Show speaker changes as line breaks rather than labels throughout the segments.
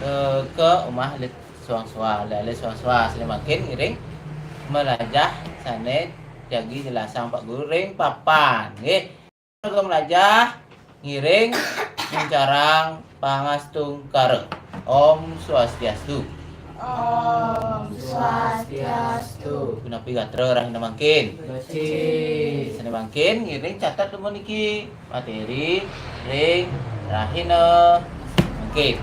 ke rumah lit suang-sua lele suang-sua semakin ngiring melajah sane jagi jelasang Pak Guru ring papan nggih ke melajah ngiring mencarang pangastung kare Om Swastiastu.
Om Swastiastu.
Kunapi gatra rahina mangkin.
Beci.
Sane mangkin ngiring catat temu niki materi ring rahina mangkin.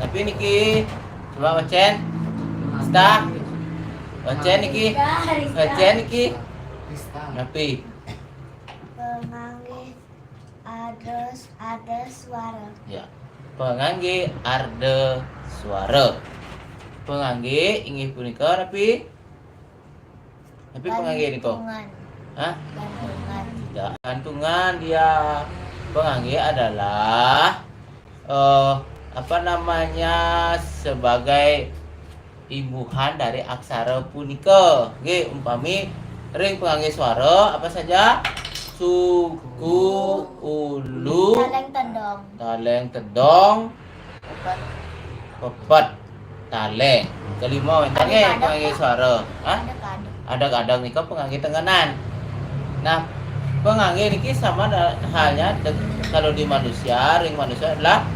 Tapi niki coba bacen. Sta. Bacen niki. Bacen niki. Napi.
Pengangge ada suara.
Ya. Pengangge arde suara. Pengangge inggih punika napi? Napi pengangge niko? Hah?
Gantungan.
Tidak, gantungan dia. Pengangge adalah apa namanya sebagai imbuhan dari aksara punika. Nggih, umpami ring pengangge suara apa saja? Suku, ulu, taleng tedong, pepet, taleng. Kelima wentenge pengangge suara. Hah? Ada kadang nika pengangge tenganan. Nah, pengangge niki sama halnya kalau di manusia, ring manusia adalah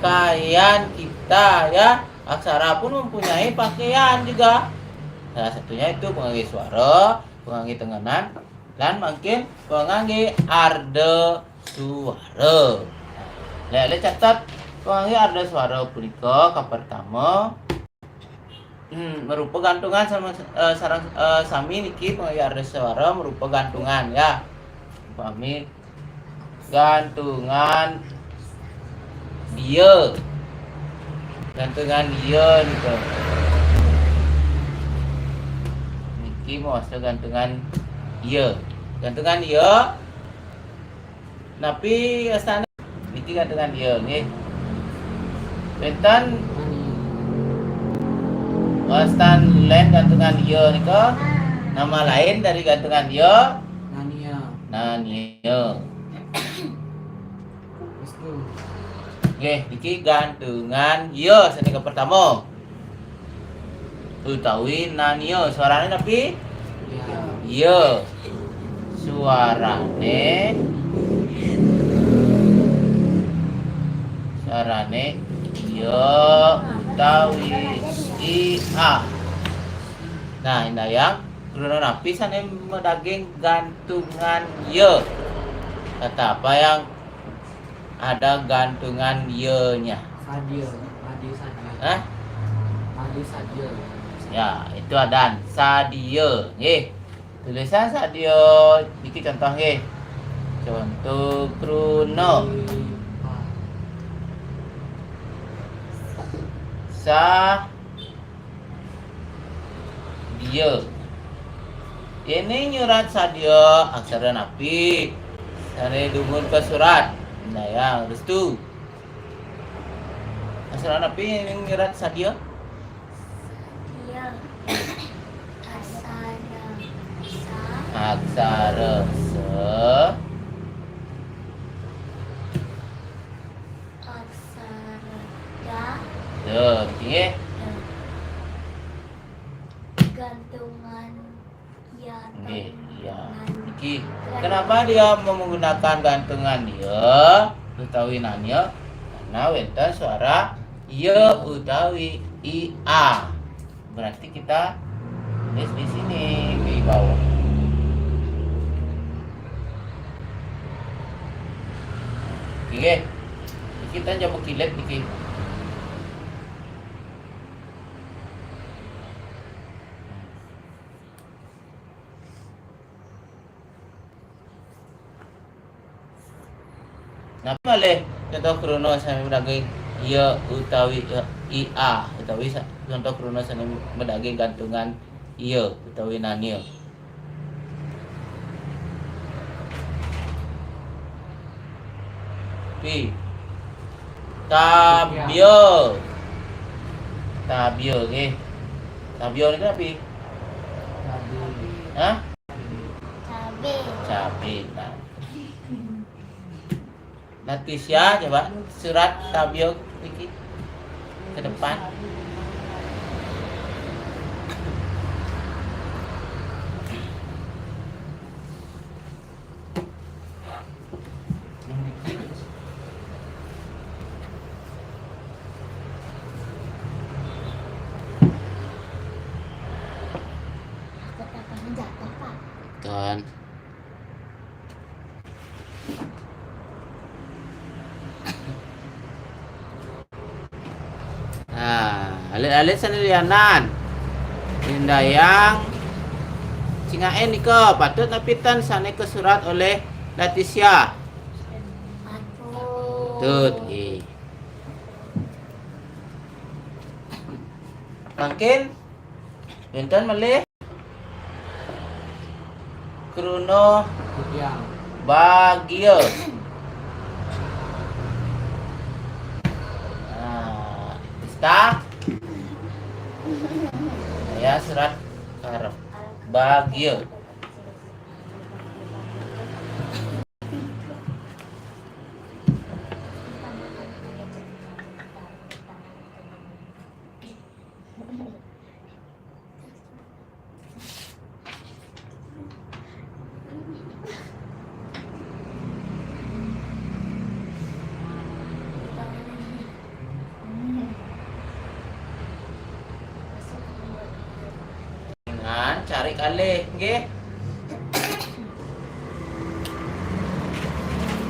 pakaian kita ya. Aksara pun mempunyai pakaian juga. Salah satunya itu pengangge suara, pengangge tenganan, dan makin pengangge arde suara. Lele catat pengangge arde suara punika ka pertama merupa gantungan sama sarang sami niki pengangge arde suara merupa gantungan ya. Pami gantungan dia. Gantungan dia nika. Niki maksud gantungan iya. Gantungan iya. Napi asane niki gantungan iya nggih. Benten Wastan lain gantungan iya nika. Nama lain dari gantungan iya Nania. Nggih, niki gantungan iya sanika pertama. Utawi Nania suarane napi? Iya. Suarane iya utawi ia. Nah, indah yang kuruna napi sane medaging gantungan iya. Kata apa yang ada gantungan iya-nya?
Sadio.
Hah?
Sadio.
Ya, itu adan sadio nggih. Tulisan sadio iki contoh nggih. Contoh kruno. Dia. Ini nyurat sadio aksara napi. Sare dumun ke surat. Nah ya, restu. Aksara napi yang nyurat sadio. Aksara nggih.
Gantungan ya.
Nggih, iya. Iki kenapa dia menggunakan gantungan dia utawi nanya? Karena wenten suara iya utawi ia. Berarti kita tulis di sini di bawah. Oke. Kita coba kilet dikit. Nah, malih contoh krono sami medaging iya utawi ia utawi contoh krono sami medaging gantungan iya utawi nania. Pi tabio nggih. Tabio niku api? Hah?
Cabe.
Cabe. Nah. Leticia, coba surat tabio dikit ke depan.
Katakannya jatuh, Pak.
Kan. Nah, alit-alit sendirianan. Indayang Cingaen niko patut napitan sana ke surat oleh Leticia.
Aduh.
Tut, Mungkin Benten malih Kruno
Yang
bahagia. Nah, Ista. Ya surat harap bahagia. Dengan cari kalih nggih.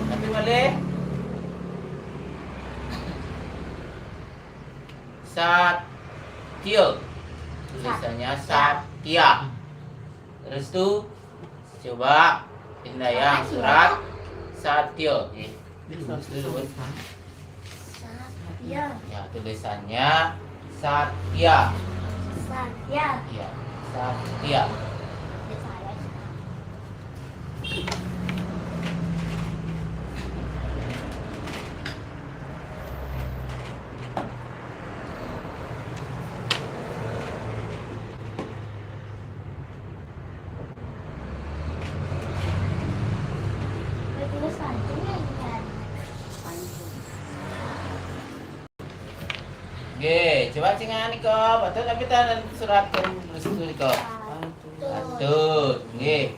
Tapi malih Satya. Tulisannya Satya. Terus tuh coba Indayang surat Satya. Tulis dulu.
Satya.
Ya, tulisannya Satya.
Satya.
Ya, Satya.
Ini saya. Tulis panjangnya ini kan.
Oke, coba cingan niko, patut tapi tan surat ke tulis niko. Patut, nggih.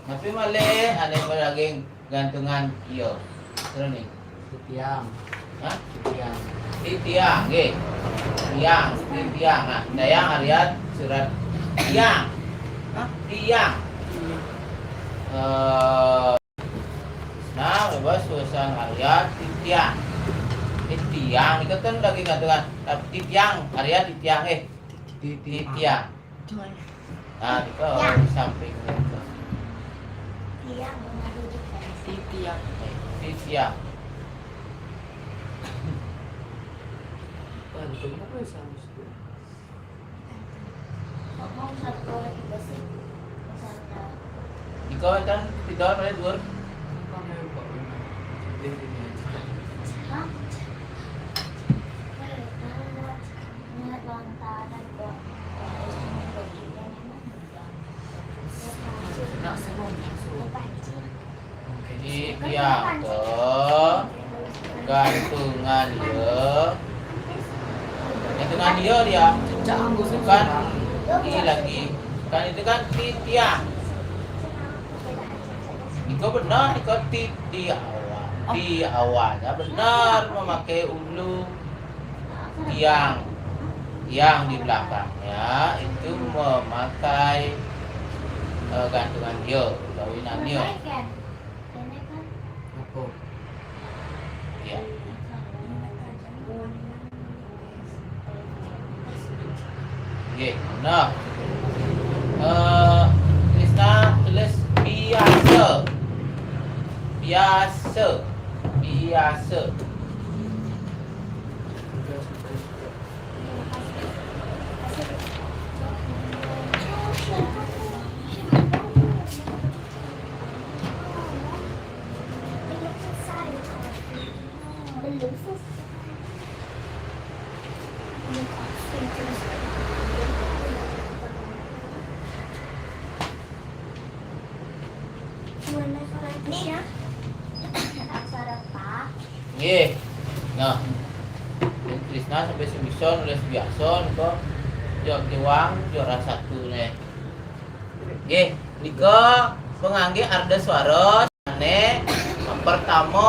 Tapi malih ada lagi gantungan iyo. Terus nih.
Titiang
Hah?
Titiang
Titiang, nggih. Tiang, titiang. Nah, dayang hariat surat tiang. Hah? Tiang. Nah, bebas suasan hariat titiang. Titiang, itu kan lagi gantungan. Titiang, hariat titiang titiang. Nah, itu samping itu.
Dia mengadu defensi.
Titiang
Titiang.
Bantu apa ya sama
Ngomong satu lagi besi. Misalnya.
Ikaw kan tidak ada dua.
Hah? Ingat lontaran kok.
Nak semua
Titiang ke gantungan gantungan dia bukan ini lagi kan itu kan titiang. Ikaw benar, ikaw di awalnya benar memakai ulu tiang yang di belakangnya itu memakai gantungan dia, kawinan dia.
Apa?
Ya. Oke, nah, Krisna tulis biasa, biasa, biasa.
Belum selesai. Mana suratnya? Aksara Pa.
Nggih. Nah, yang Krisna sampai semisal nulis biasa niko jok jewang juara 1 nih. Nggih, niko pengangge arda swara sane pertama.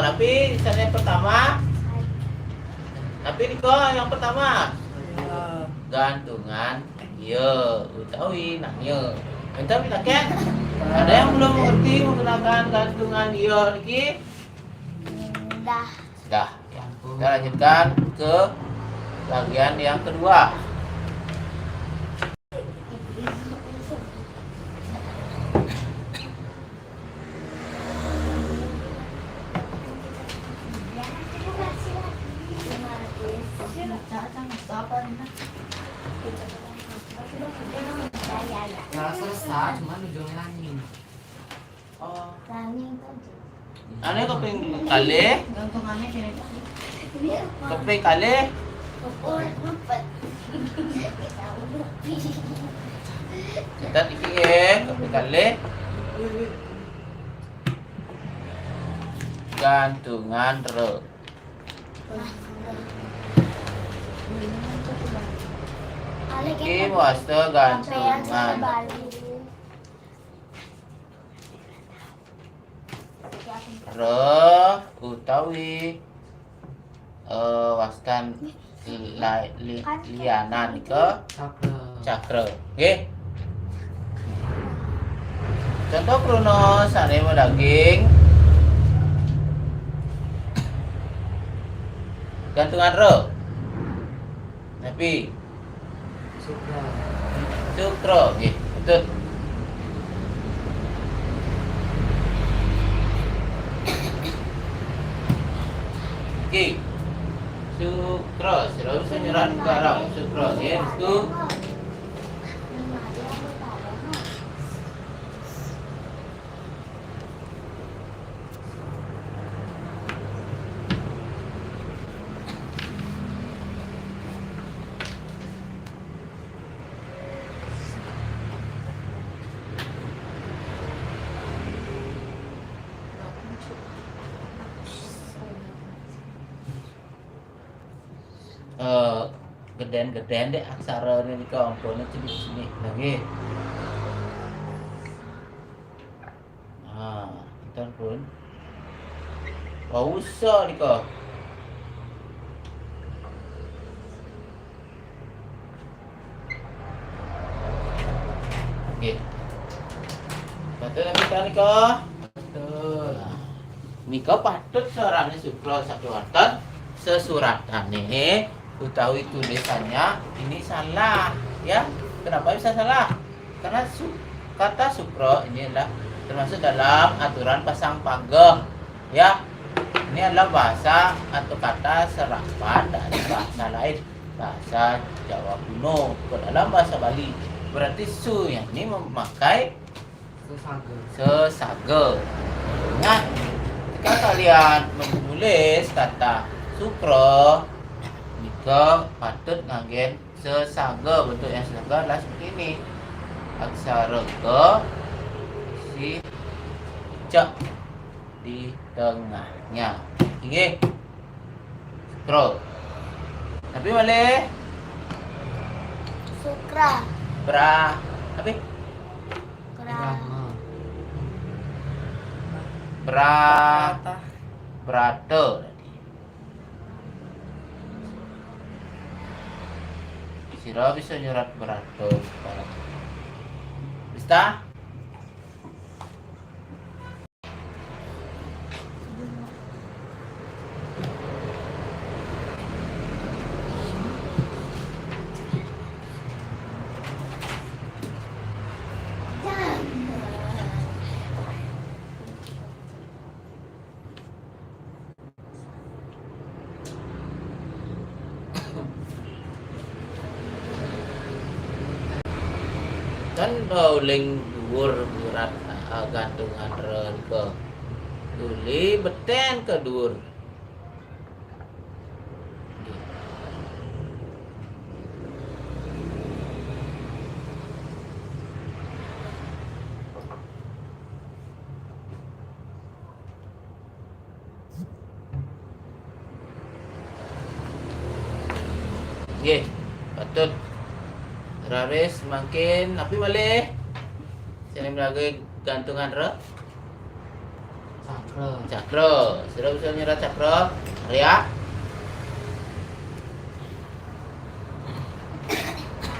Tapi sane pertama. Tapi niko yang pertama gantungan iya utawi nanya. Entah kan? Ada yang belum mengerti menggunakan gantungan iya niki?
Dah.
Sudah. Ya. Kita lanjutkan ke bagian yang kedua.
Nggak selesai, cuma ujungnya langit.
Oh,
Running tadi.
ane keping kali,
Gantungannya sini.
keping kali.
Empat.
Kita iki keping kali. Gantungan re. Iki waste gantungan. Re utawi wastan lianan ke cakra. Nggih. Contoh krono sane daging. Gantungan re. Tapi sukro nggih, betul. Oke. Sukro, selalu bisa nyerat ke arah sukro nggih, itu. Geden-geden deh aksara ini ke ampun cedek sini lagi. Nah, kita pun usah nih kok. Oke. Betul kita nih kok. Betul. Nika patut seorangnya sukro sakiwatan sesuratane utawi tulisannya ini salah ya. Kenapa bisa salah? Karena kata sukro ini adalah termasuk dalam aturan pasang pageh ya. Ini adalah bahasa atau kata serapan dari bahasa lain, bahasa Jawa kuno ke dalam bahasa Bali. Berarti su yang ini memakai sesage. Ingat, jika kalian menulis kata sukro, maka patut ngagen sesage. Bentuk yang sesage adalah seperti ini. Aksara ke si cek di tengahnya. Oke. Sukro. Tapi boleh
Sukra.
tapi
Kra.
Brata tadi. Sira bisa nyerat brata sekarang. Bisa? Kan uling dhuwur berat gantungan ren ke tuli beten ke dhuwur. Nggih, patut. Raris semakin api malih. Sini lagi gantungan re.
Cakra.
Cakra. Sudah bisa nyerat cakra. Ria.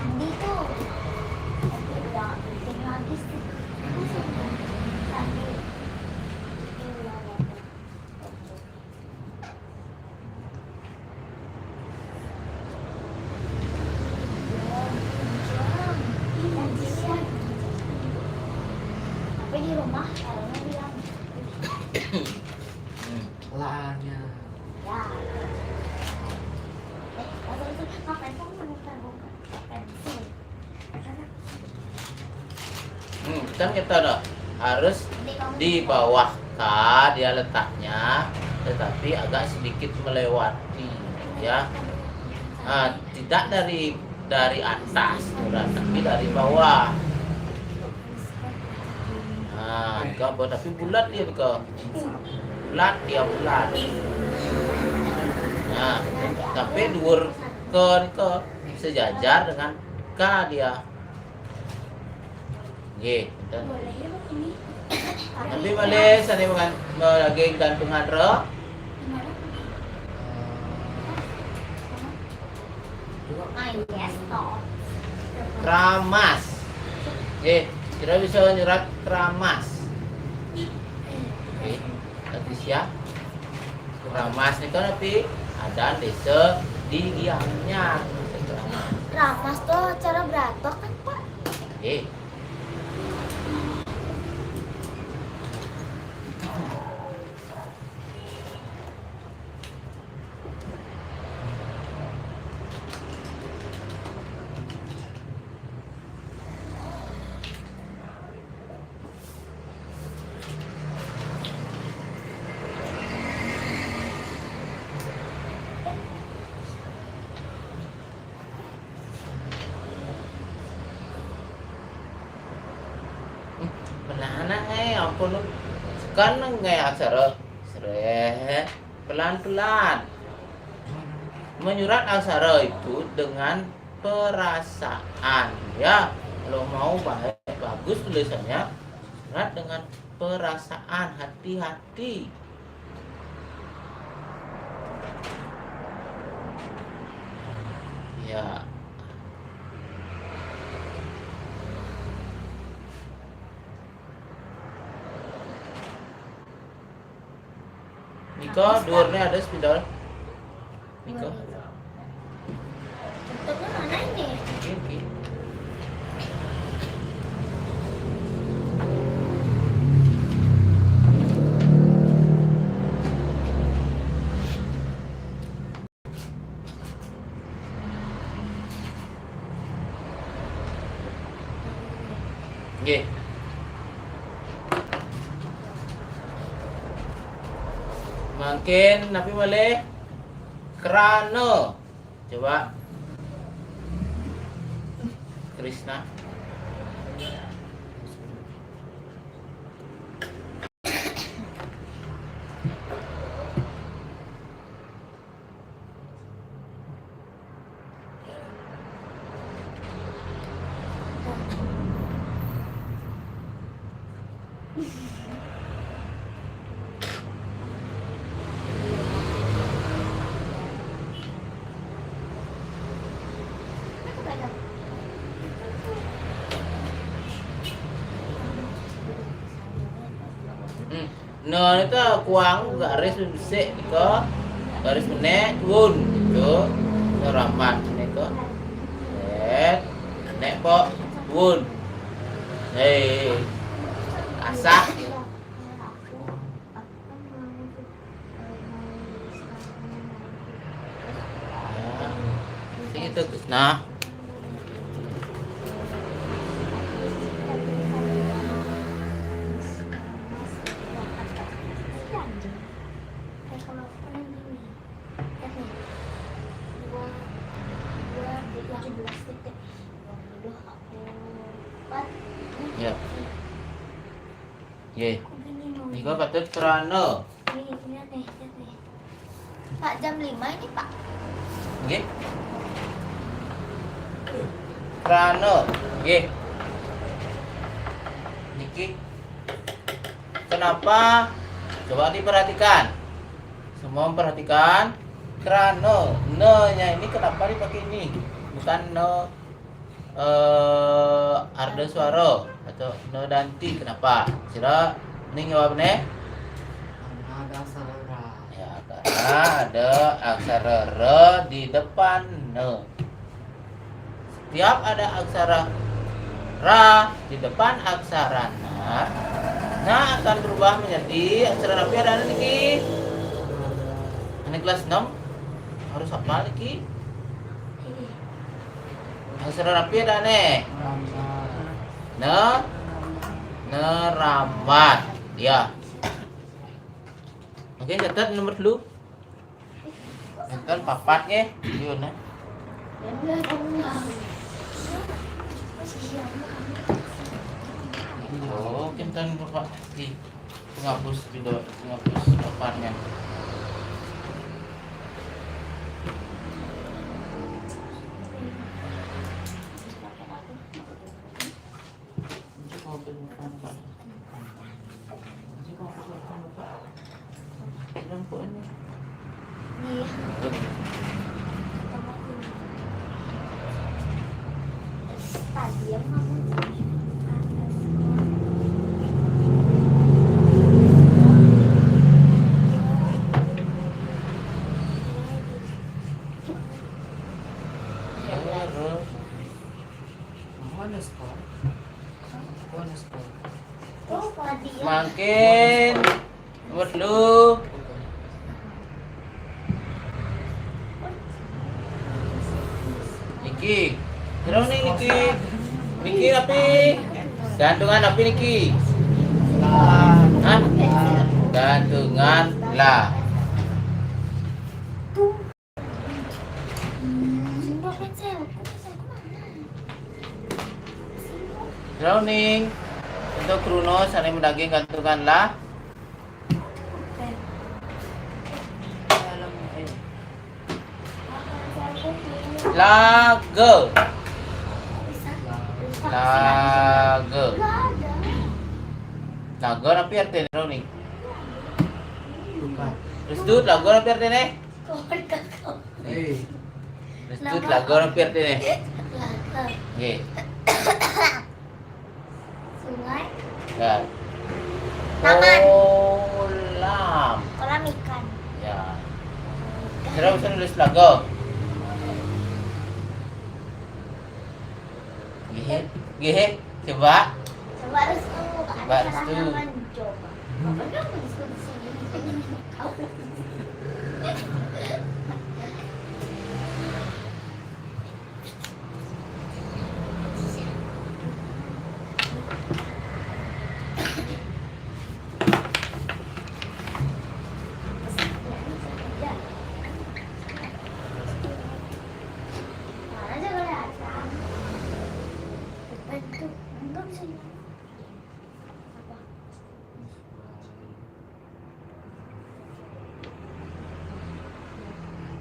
Andi tuh. Tapi udah bikin lagi sih. Andi. Ini udah level. Tapi di rumah Elena bilang
Laannya.
ya. Lalu itu ngapain kamu menemukan pensil?
Kita dah harus di bawah K dia letaknya, tetapi agak sedikit melewati, ya. Tidak dari atas, tapi dari bawah. Nah, tapi bulat dia bulat dia bulat. Nah, tapi dhuwur ke sejajar dengan K dia. Nggih, enten.
Boleh ya ini.
Tapi boleh sane lagi gantungan re.
Gimana? Ah, yes, toh.
Kramas. Kita bisa nyerat kramas. Tadi siap. Kramas ini kan tapi ada desa di Gianyar. Kramas.
Ramas tuh acara beratok kan, Pak?
Pelan ampun kan aksara seret pelan-pelan. Menyurat aksara itu dengan perasaan, ya. Kalau mau bagus tulisannya, surat dengan perasaan, hati-hati. Ya. Niko, dhuwurnya ada spidol. Niko.
Tutupnya mana ini?
Oke. Nggih. Makin napi boleh krana. Coba Krishna.
Aku pegang.
Nah, itu kuang garis bisik niko. Garis menek wun itu ramat niko. Nek po wun. Asah. Itu nah. Ya. Ye. Niko patut krana.
Pak, jam 5 ini, Pak.
Nggih. krana. Nggih. Niki. Kenapa? Coba diperhatikan. Semua memperhatikan. Krana. Ne-nya ini kenapa dipakai ini? Bukan ne arda suara atau ne danti. Kenapa? Sira ning jawab ne?
Karena ada aksara.
Ya, karena ada aksara R di depan ne. Setiap ada aksara ra di depan aksara na akan berubah menjadi aksara rapi ada niki. Ini kelas 6 harus hafal niki. Aksara rapi ada ne. Neramat. Ya. Oke, catat nomor dulu. Catat papat nggih. Yun na. Oh, kita Bapak di penghapus video, penghapus paparnya.
Bonus po. Bonus po.
Makin nomor dulu. Niki. Terus nih Niki. Niki api. Gantungan api Niki. Hah? Gantungan lah. Drowning. Untuk Bruno saling mendaging gantungan lah. Lage. Lage. Lage apa artinya Drowning?
Bukan.
Restut lagu apa artinya?
Eh.
Restut lagu apa artinya? Oke.
Sungai.
Ya.
Taman.
Kolam.
Kolam ikan.
Ya. Sekarang bisa nulis lagu. Gih, coba.
Coba harus kamu
Coba harus tuh.
coba. Apa kamu diskusi ini? Mana coba datang? Bentuk, enggak bisa.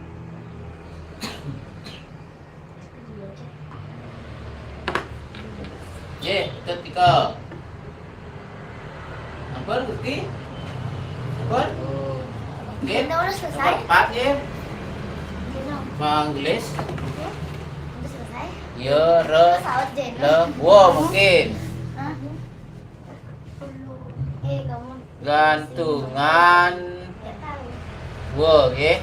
Apa?
Ye, ketika apa ngerti? Apa? Oke.
Kita udah selesai.
Empat ye.
Belum.
Manglis.
Udah selesai.
Ya, re,
Pesawat Jeno.
le, wow mungkin.
Hah? Kamu
Gantungan
nggak tahu.
wow ye.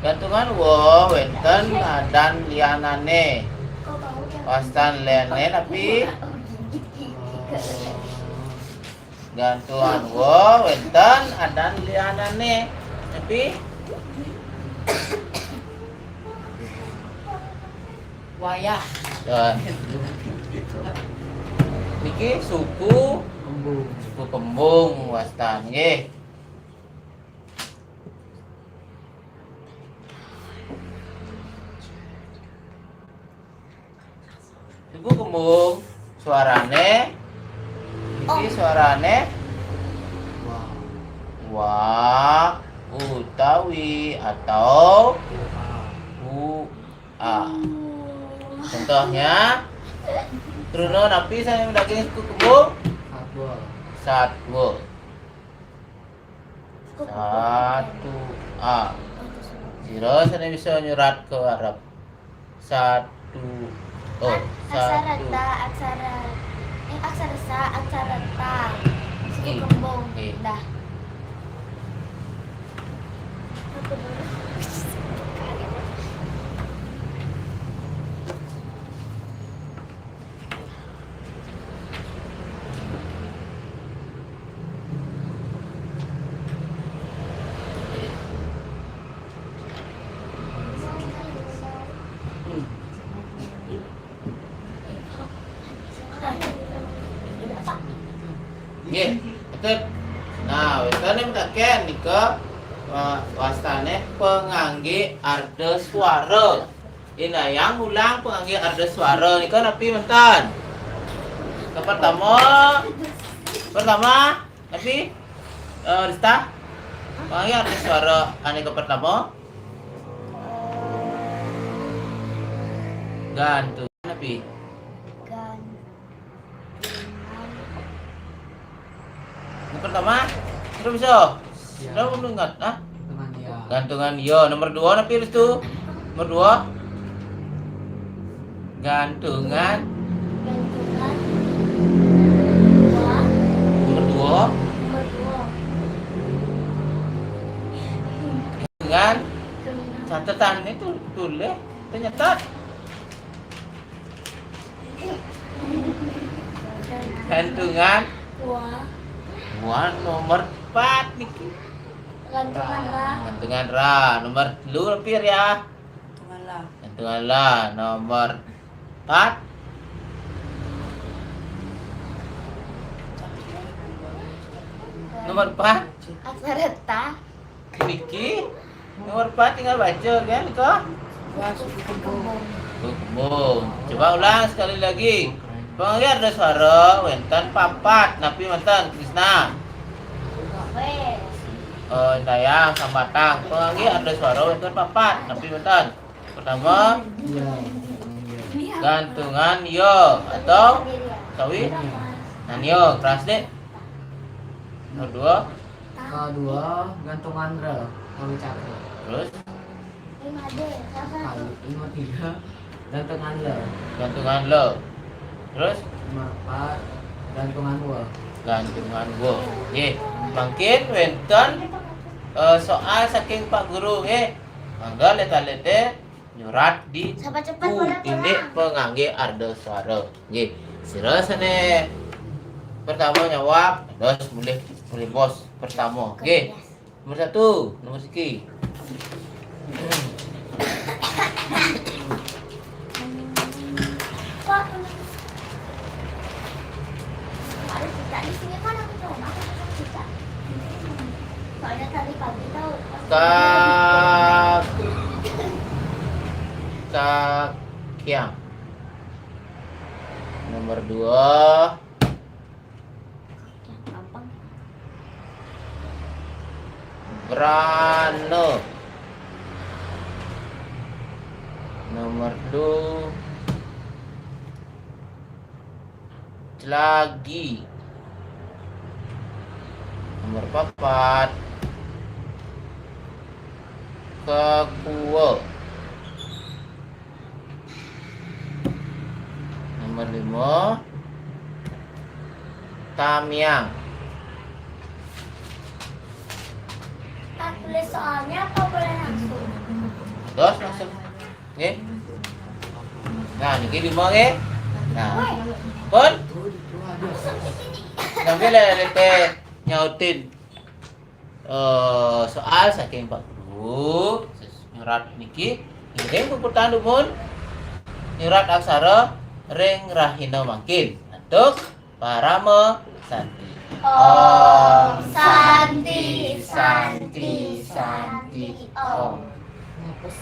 Gantungan wow wenten dan lianane.
Kok kamu yang
Wastan lianane tapi gantungan wow wenten dan lianane tapi
Wayah.
dan niki suku
Embung.
suku kembung wastan nggih. Suku kembung suarane iki suarane
Wah.
wa utawi atau u a. Contohnya, Truno napi saya mendaging suku kembung. Satwa. Satu A. Siro saya bisa nyurat ke Arab. Satu O. Satu.
Aksara sa, aksara ta. Suku
I.
kembung.
I.
Dah. Aku dulu.
Nggih, betul. Nah, wetane mekaken nika wastane pengangge arda swara. Inayang ulang pengangge arda swara nika napi menten. Pertama, napi Rista. Pengangge arda swara ane pertama. Gantung napi. Yang pertama, sudah bisa. Sudah belum ingat, ah? Gantungan yo. Nomor 2 napi itu. Nomor 2. Gantungan. Nomor 2. Dengan catatan itu tulis, ternyata. Gantungan. Nomor 4 niki. Gantungan ra. Nomor 2 hampir ya. Gantungan la. Nomor 4. Nomor 4
Aksara ta.
niki. Nomor 4 tinggal baca kan itu. Kembung. Coba ulang sekali lagi. Pengangge arda swara wenten papat napi manten Krisna. Dayang sambatang. Pengangge arda swara wenten papat napi manten. Pertama, gantungan yo atau sawi. Nan yo keras deh. Nomor 2.
Gantungan re, kawi cakra.
Terus
5D.
Nomor 3, gantungan le.
gantungan lo. Terus
Nomor 4, gantungan wa.
gantungan go. Ye, mungkin wenten soal saking Pak Guru mangga leta-lete nyurat di
Cepat-cepat,
buku
boleh
ini pengangge arda swara. Ye, sira sene pertama jawab, terus boleh bos pertama. Oke. Nomor 1, nomor siki.
Pak, harus cicak di sini kan aku coba aku cicak. Soalnya tadi pagi tahu.
Kakiang. Nomor 2.
Gampang.
Brano. Nomor 2. Lagi. Nomor 4. Kekua. Nomor 5. Tamiang.
Tak tulis soalnya apa boleh langsung?
Terus langsung. Oke. Nah, niki 5 nggih. Nah, pun sambil lete nyautin soal saking Pak Guru nyurat niki ngiring puputan dumun nyurat aksara ring rahina mangkin untuk parama santi.
Om Santi,
Santi, Santi, Om.
Hapus.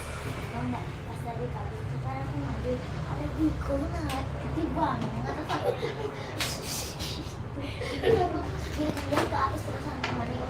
Enggak, pas dari pagi sekarang aku ngambil ada biko banget di banget dia ke atas terus sama Mario.